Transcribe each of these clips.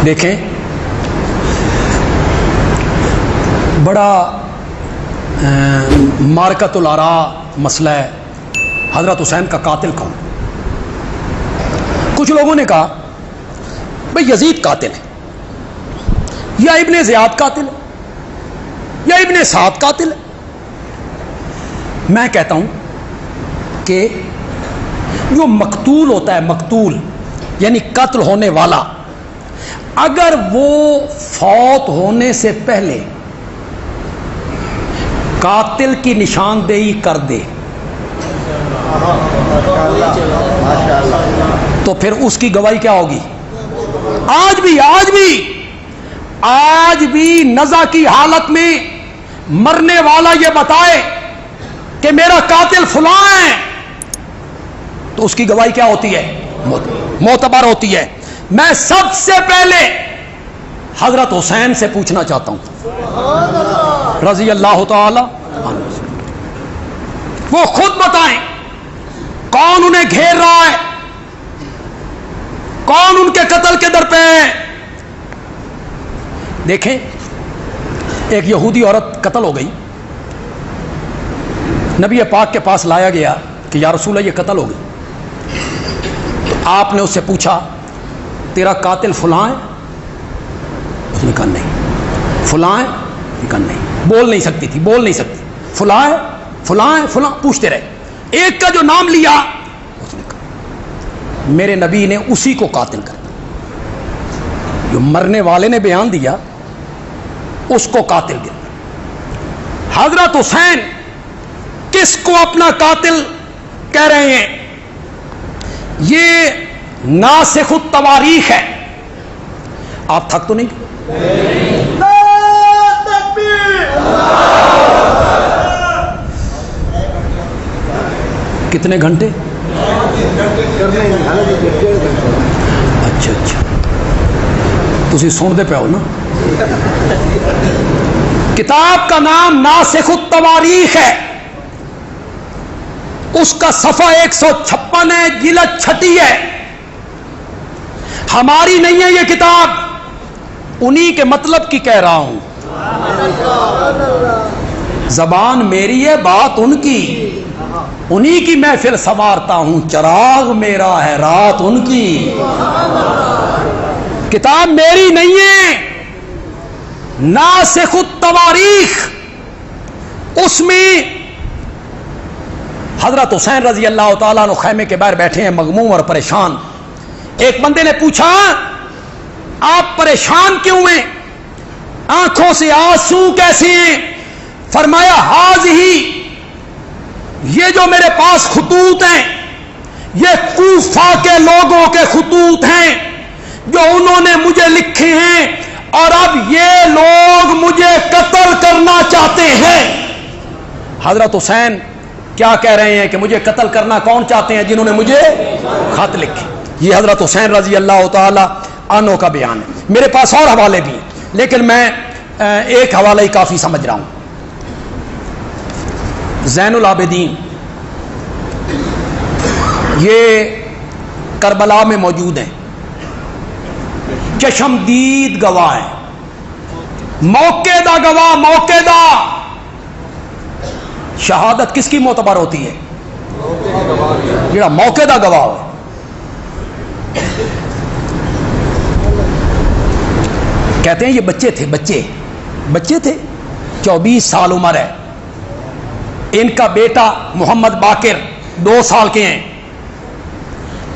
دیکھیں بڑا مارکۃ الآراء مسئلہ ہے حضرت حسین کا قاتل کون. کچھ لوگوں نے کہا بھئی یزید قاتل ہے، یا ابن زیاد قاتل ہے، یا ابن سعد قاتل ہے. میں کہتا ہوں کہ جو مقتول ہوتا ہے، مقتول یعنی قتل ہونے والا، اگر وہ فوت ہونے سے پہلے قاتل کی نشاندہی کر دے تو پھر اس کی گواہی کیا ہوگی؟ آج بھی نزع کی حالت میں مرنے والا یہ بتائے کہ میرا قاتل فلاں ہے تو اس کی گواہی کیا ہوتی ہے؟ معتبر ہوتی ہے. میں سب سے پہلے حضرت حسین سے پوچھنا چاہتا ہوں رضی اللہ تعالی عنہ، وہ خود بتائیں کون انہیں گھیر رہا ہے، کون ان کے قتل کے در پہ ہے. دیکھیں ایک یہودی عورت قتل ہو گئی، نبی پاک کے پاس لایا گیا کہ یا رسول اللہ یہ قتل ہو گئی. تو آپ نے اس سے پوچھا تیرا قاتل فلاں ہے؟ اس نے کہا نہیں. فلاں ہے؟ کہا نہیں. بول نہیں سکتی. فلاں ہے؟ فلاں. پوچھتے رہے، ایک کا جو نام لیا اس نے کہا میرے نبی نے اسی کو قاتل کر دیا، جو مرنے والے نے بیان دیا اس کو قاتل کر دیا. حضرت حسین کس کو اپنا قاتل کہہ رہے ہیں؟ یہ ناسخ التواریخ ہے. آپ تھک تو نہیں؟ کتنے گھنٹے؟ اچھا تسی سنتے پہ ہو نا. کتاب کا نام ناسخ التواریخ ہے، اس کا صفحہ 156 ہے، جلد 6 ہے. ہماری نہیں ہے یہ کتاب، انہی کے مطلب کی کہہ رہا ہوں. زبان میری ہے، بات ان کی، انہی کی محفل سنوارتا ہوں. چراغ میرا ہے، رات ان کی. کتاب میری نہیں ہے. ناسخ التواریخ، اس میں حضرت حسین رضی اللہ تعالیٰ عنہ خیمے کے باہر بیٹھے ہیں مغموم اور پریشان. ایک بندے نے پوچھا آپ پریشان کیوں ہیں، آنکھوں سے آنسو کیسے ہیں؟ فرمایا ہاذہی، یہ جو میرے پاس خطوط ہیں یہ کوفہ کے لوگوں کے خطوط ہیں جو انہوں نے مجھے لکھے ہیں، اور اب یہ لوگ مجھے قتل کرنا چاہتے ہیں. حضرت حسین کیا کہہ رہے ہیں کہ مجھے قتل کرنا کون چاہتے ہیں؟ جنہوں نے مجھے خط لکھے. یہ حضرت حسین رضی اللہ تعالی عنہ کا بیان ہے. میرے پاس اور حوالے بھی ہیں لیکن میں ایک حوالہ ہی کافی سمجھ رہا ہوں. زین العابدین یہ کربلا میں موجود ہیں، چشمدید گواہ ہیں، موقع دا گواہ. موقع دا شہادت کس کی معتبر ہوتی ہے؟ جڑا موقع دا گواہ ہو. کہتے ہیں یہ بچے تھے 24 سال عمر ہے. ان کا بیٹا محمد باقر 2 سال کے ہیں،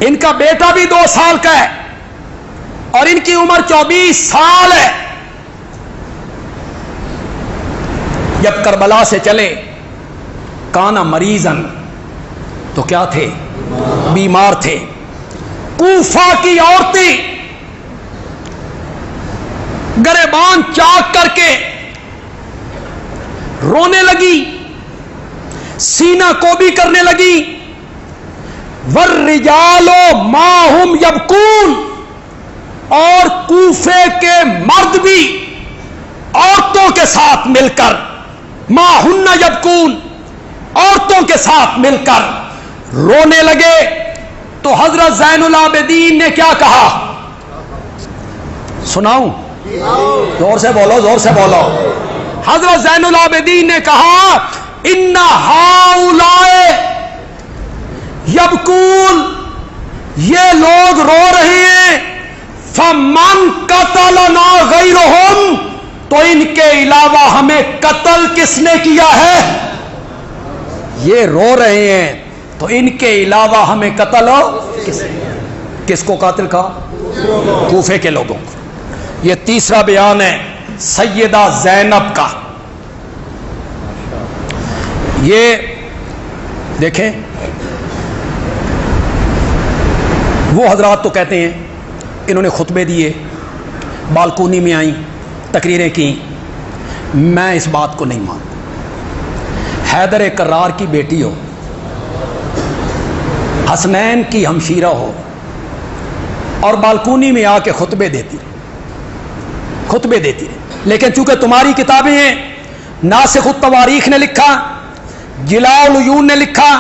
ان کا بیٹا بھی 2 سال کا ہے اور ان کی عمر 24 سال ہے. جب کربلا سے چلے کانا مریضن، تو کیا تھے؟ بیمار تھے. کوفہ کی عورتیں گریبان چاک کر کے رونے لگی، سینہ کوبی کرنے لگی. والرجال ماہم یبکون، اور کوفے کے مرد بھی عورتوں کے ساتھ مل کر، ماہن یبکون، عورتوں کے ساتھ مل کر رونے لگے. تو حضرت زین العابدین نے کیا کہا؟ سناؤں؟ زور سے بولو، زور سے بولو۔ حضرت زین العابدین نے کہا ان ہؤلاء یبکون، یہ لوگ رو رہے ہیں، فمن قتلنا غیرہم، تو ان کے علاوہ ہمیں قتل کس نے کیا ہے؟ یہ رو رہے ہیں تو ان کے علاوہ ہمیں قتل کس کو قاتل کہا؟ کوفے کے لوگوں کو۔ یہ تیسرا بیان ہے سیدہ زینب کا۔ یہ دیکھیں، وہ حضرات تو کہتے ہیں انہوں نے خطبے دیے، بالکونی میں آئیں، تقریریں کی، میں اس بات کو نہیں مانتا۔ حیدر کرار کی بیٹی ہو، حسنین کی ہمشیرہ ہو، اور بالکونی میں آ کے خطبے دیتی رہے، لیکن چونکہ تمہاری کتابیں ہیں، ناسخ التواریخ نے لکھا، جلاء العیون نے لکھا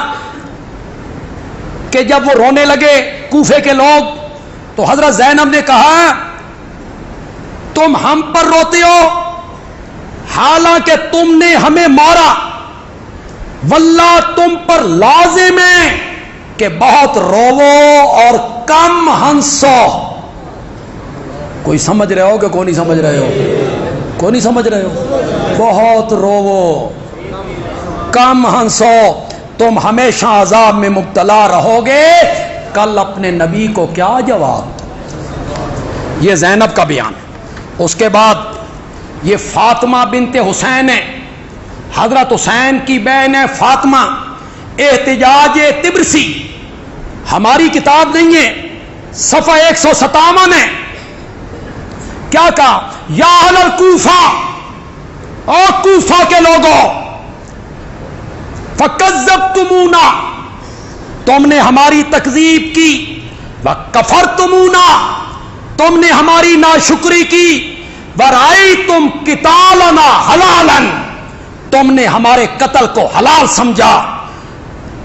کہ جب وہ رونے لگے کوفے کے لوگ تو حضرت زینب نے کہا تم ہم پر روتے ہو حالانکہ تم نے ہمیں مارا، واللہ تم پر لازم ہے کہ بہت روو اور کم ہنسو۔ کوئی سمجھ رہے ہو کہ کوئی نہیں سمجھ رہے ہو؟ کوئی نہیں سمجھ رہے ہو؟ بہت روو، کم ہنسو، تم ہمیشہ عذاب میں مبتلا رہو گے، کل اپنے نبی کو کیا جواب؟ یہ زینب کا بیان ہے۔ اس کے بعد یہ فاطمہ بنت حسین ہے، حضرت حسین کی بہن ہے فاطمہ، احتجاج طبرسی، ہماری کتاب نہیں ہے، صفحہ 157 ہے۔ کیا کہا؟ یا اہل الکوفہ، اور کوفہ کے لوگوں، فکذبتمونا، تم نے ہماری تکذیب کی، وکفرتمونا، تم نے ہماری ناشکری کی، ورأیتم قتالنا حلالا، تم نے ہمارے قتل کو حلال سمجھا،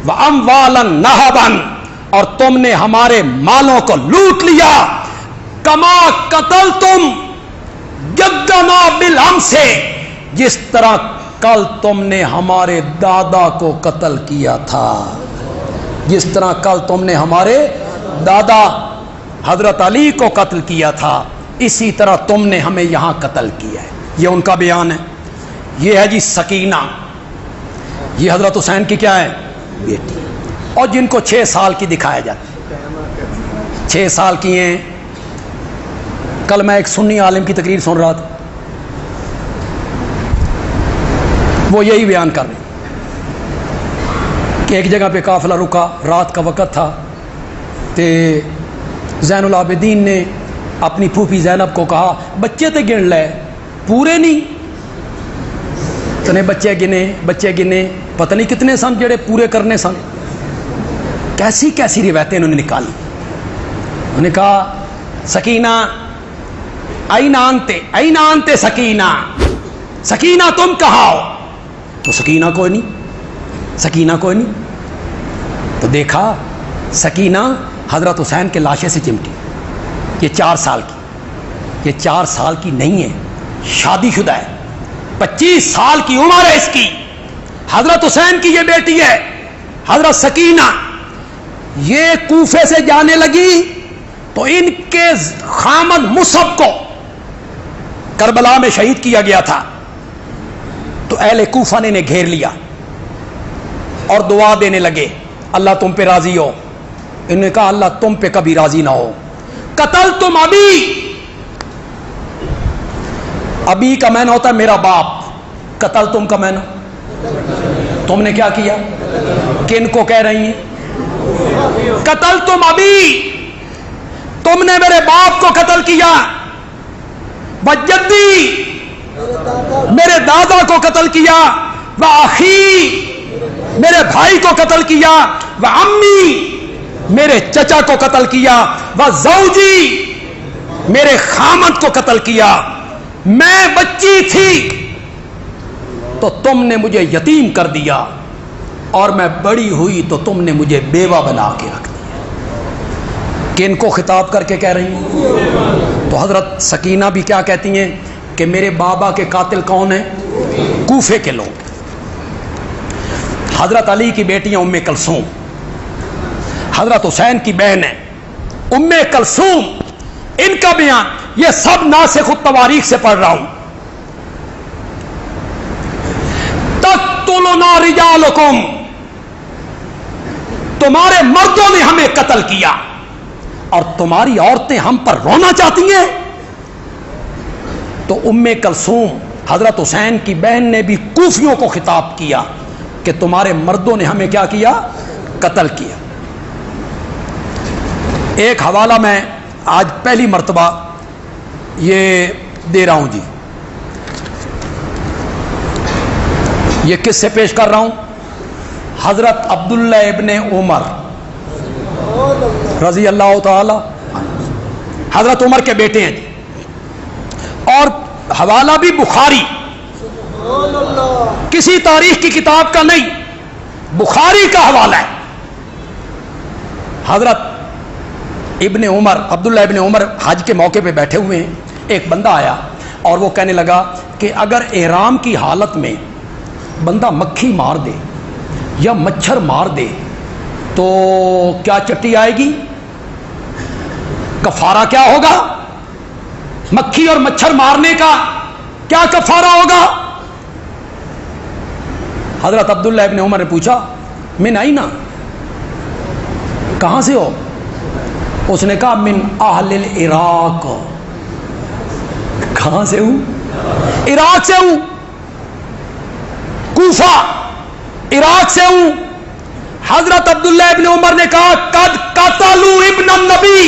واموالا نہبا، اور تم نے ہمارے مالوں کو لوٹ لیا، کما قتلتم جدنا بالامس، جس طرح کل تم نے ہمارے دادا کو قتل کیا تھا، جس طرح کل تم نے ہمارے دادا حضرت علی کو قتل کیا تھا، اسی طرح تم نے ہمیں یہاں قتل کیا ہے۔ یہ ان کا بیان ہے۔ یہ ہے جی سکینہ، یہ حضرت حسین کی کیا ہے؟ بیٹی، اور جن کو 6 سال کی دکھایا جاتا ہے، 6 سال کی ہیں۔ کل میں ایک سنی عالم کی تقریر سن رہا تھا، وہ یہی بیان کر رہے کہ ایک جگہ پہ قافلہ رکا، رات کا وقت تھا، تے زین العابدین نے اپنی پھوپھی زینب کو کہا بچے تے گن لے، پورے نہیں، تو نے بچے گنے، پتہ نہیں کتنے سن جڑے پورے کرنے سن۔ کیسی کیسی روایتیں انہوں نے نکالی۔ انہوں نے کہا سکینہ این انت سکینہ، سکینہ تم کہاں ہو؟ تو سکینہ کوئی نہیں، تو دیکھا سکینہ حضرت حسین کے لاشے سے چمٹی، یہ 4 سال کی، یہ 4 سال کی نہیں ہے، شادی شدہ ہے، 25 سال کی عمر ہے اس کی، حضرت حسین کی یہ بیٹی ہے حضرت سکینہ۔ یہ کوفے سے جانے لگی تو ان کے خامد مصعب کو کربلا میں شہید کیا گیا تھا، تو اہل کوفہ نے انہیں گھیر لیا اور دعا دینے لگے اللہ تم پہ راضی ہو۔ انہوں نے کہا اللہ تم پہ کبھی راضی نہ ہو۔ قتل تم ابی کا معنی ہوتا ہے میرا باپ، قتل تم کا معنی تم نے کیا کیا؟ کن کو کہہ رہی ہیں؟ قتل تم ابی، تم نے میرے باپ کو قتل کیا، بجدی، میرے دادا کو قتل کیا، وآخی، میرے بھائی کو قتل کیا، وعمی، میرے چچا کو قتل کیا، وزوجی، میرے خامد کو قتل کیا۔ میں بچی تھی تو تم نے مجھے یتیم کر دیا، اور میں بڑی ہوئی تو تم نے مجھے بیوہ بنا کے رکھ دیا۔ کن کو خطاب کر کے کہہ رہی ہیں؟ تو حضرت سکینہ بھی کیا کہتی ہیں کہ میرے بابا کے قاتل کون ہیں؟ کوفے کے لوگ. حضرت علی کی بیٹیاں ام کلثوم، حضرت حسین کی بہن ہے ام کلثوم، ان کا بیان یہ سب ناسخ التواریخ سے پڑھ رہا ہوں. تقتلنا رجالکم، تمہارے مردوں نے ہمیں قتل کیا اور تمہاری عورتیں ہم پر رونا چاہتی ہیں. تو ام کلثوم حضرت حسین کی بہن نے بھی کوفیوں کو خطاب کیا کہ تمہارے مردوں نے ہمیں کیا کیا؟ قتل کیا. ایک حوالہ میں آج پہلی مرتبہ یہ دے رہا ہوں جی، یہ کس سے پیش کر رہا ہوں؟ حضرت عبداللہ ابن عمر رضی اللہ تعالی، حضرت عمر کے بیٹے ہیں جی، اور حوالہ بھی بخاری، کسی تاریخ کی کتاب کا نہیں، بخاری کا حوالہ ہے. حضرت ابن عمر، عبداللہ ابن عمر حج کے موقع پہ بیٹھے ہوئے ہیں. ایک بندہ آیا اور وہ کہنے لگا کہ اگر احرام کی حالت میں بندہ مکھی مار دے یا مچھر مار دے تو کیا چٹی آئے گی؟ کفارہ کیا ہوگا؟ مکھی اور مچھر مارنے کا کیا کفارہ ہوگا؟ حضرت عبداللہ ابن عمر نے پوچھا من آئینا، کہاں سے ہو؟ اس نے کہا من اہل العراق. کہاں سے ہوں؟ عراق سے ہوں، کوفہ عراق سے ہوں. حضرت عبداللہ ابن عمر نے کہا قد قتلوا ابن النبی،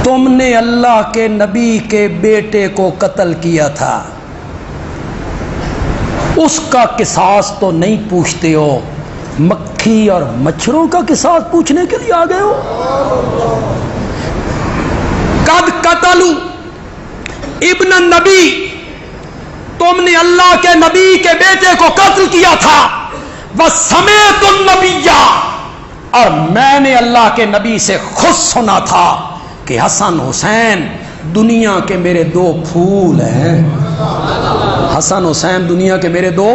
تم نے اللہ کے نبی کے بیٹے کو قتل کیا تھا، اس کا قصاص تو نہیں پوچھتے ہو، مکھی اور مچھروں کا قصاص پوچھنے کے لیے آ گئے ہو. قد قتلوا ابن النبی، تم نے اللہ کے نبی کے بیٹے کو قتل کیا تھا. وسمیت النبی، اور میں نے اللہ کے نبی سے خود سنا تھا کہ حسن حسین دنیا کے میرے دو پھول ہیں. حسن حسین دنیا کے میرے دو.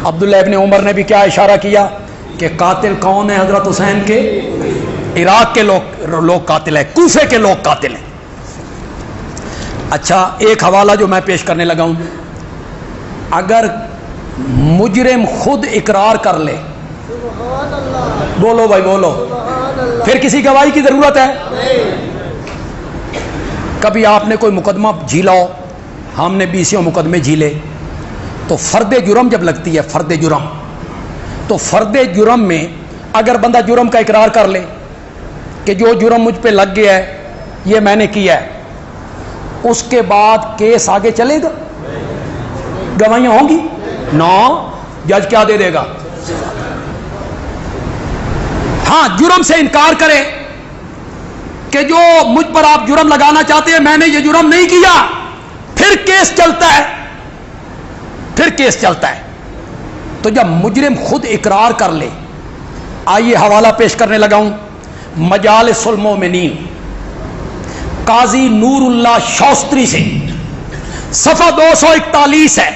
عبداللہ ابن عمر نے بھی کیا اشارہ کیا کہ قاتل کون ہے حضرت حسین کے؟ عراق کے لوگ قاتل ہیں، کوفے کے لوگ قاتل ہیں. اچھا ایک حوالہ جو میں پیش کرنے لگا ہوں، اگر مجرم خود اقرار کر لے، بولو بھائی بولو، پھر کسی گواہی کی ضرورت ہے؟ کبھی آپ نے کوئی مقدمہ جھیلا ہو، ہم نے 20 مقدمے جھیلے، تو فرد جرم جب لگتی ہے، فرد جرم، تو فرد جرم میں اگر بندہ جرم کا اقرار کر لے کہ جو جرم مجھ پہ لگ گیا ہے یہ میں نے کیا ہے، اس کے بعد کیس آگے چلے گا؟ گواہیاں ہوں گی؟ نو، جج کیا دے دے گا؟ ہاں جرم سے انکار کرے کہ جو مجھ پر آپ جرم لگانا چاہتے ہیں میں نے یہ جرم نہیں کیا، پھر کیس چلتا ہے، پھر کیس چلتا ہے. تو جب مجرم خود اقرار کر لے، آئیے حوالہ پیش کرنے لگا ہوں مجالس المومنین، قاضی نور اللہ شوستری سے، صفحہ 241 ہے،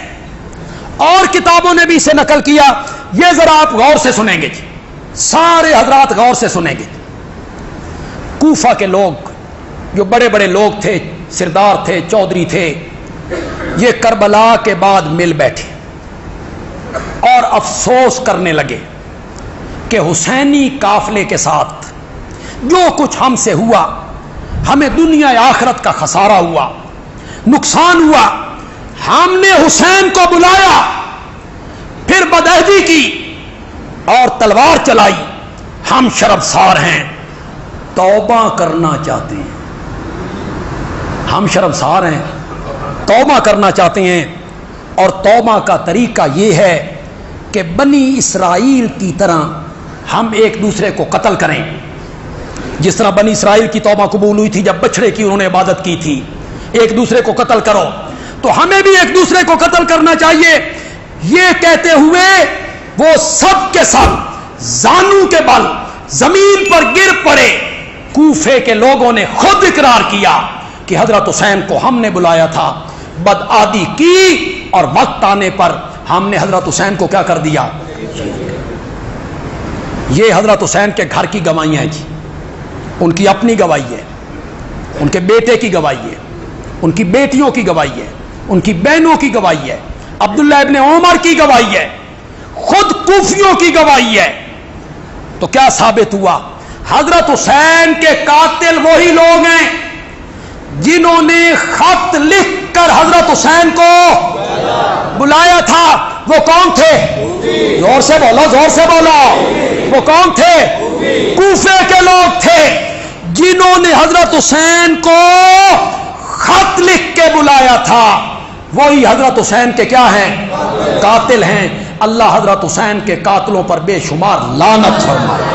اور کتابوں نے بھی اسے نقل کیا. یہ ذرا آپ غور سے سنیں گے جی، سارے حضرات غور سے سنیں گے. کوفہ کے لوگ جو بڑے بڑے لوگ تھے، سردار تھے، چودھری تھے، یہ کربلا کے بعد مل بیٹھے اور افسوس کرنے لگے کہ حسینی قافلے کے ساتھ جو کچھ ہم سے ہوا، ہمیں دنیا آخرت کا خسارہ ہوا، نقصان ہوا. ہم نے حسین کو بلایا، پھر بدعہدی کی اور تلوار چلائی. ہم شرمسار ہیں، توبہ کرنا چاہتے ہیں. ہم شرمسار ہیں، توبہ کرنا چاہتے ہیں. اور توبہ کا طریقہ یہ ہے کہ بنی اسرائیل کی طرح ہم ایک دوسرے کو قتل کریں. جس طرح بنی اسرائیل کی توبہ قبول ہوئی تھی جب بچڑے کی انہوں نے عبادت کی تھی، ایک دوسرے کو قتل کرو، تو ہمیں بھی ایک دوسرے کو قتل کرنا چاہیے. یہ کہتے ہوئے وہ سب کے سب زانو کے بل زمین پر گر پڑے کوفے کے لوگوں نے خود اقرار کیا کہ حضرت حسین کو ہم نے بلایا تھا، بدعادی کی، اور وقت آنے پر ہم نے حضرت حسین کو کیا کر دیا؟ یہ حضرت حسین کے گھر کی گواہیاں ہیں جی، ان کی اپنی گواہی ہے، ان کے بیٹے کی گواہی ہے، ان کی بیٹیوں کی گواہی ہے، ان کی بہنوں کی گواہی ہے، عبداللہ ابن عمر کی گواہی ہے، خود کوفیوں کی گواہی ہے۔ تو کیا ثابت ہوا؟ حضرت حسین کے قاتل وہی لوگ ہیں جنہوں نے خط لکھ کر حضرت حسین کو بلایا تھا۔ وہ کون تھے؟ زور سے بولو، زور سے بولو، وہ کون تھے؟ کوفے کے لوگ تھے جنہوں نے حضرت حسین کو خط لکھ کے بلایا تھا، وہی حضرت حسین کے کیا ہیں؟ قاتل ہیں۔ اللہ حضرت حسین کے قاتلوں پر بے شمار لعنت فرمائے۔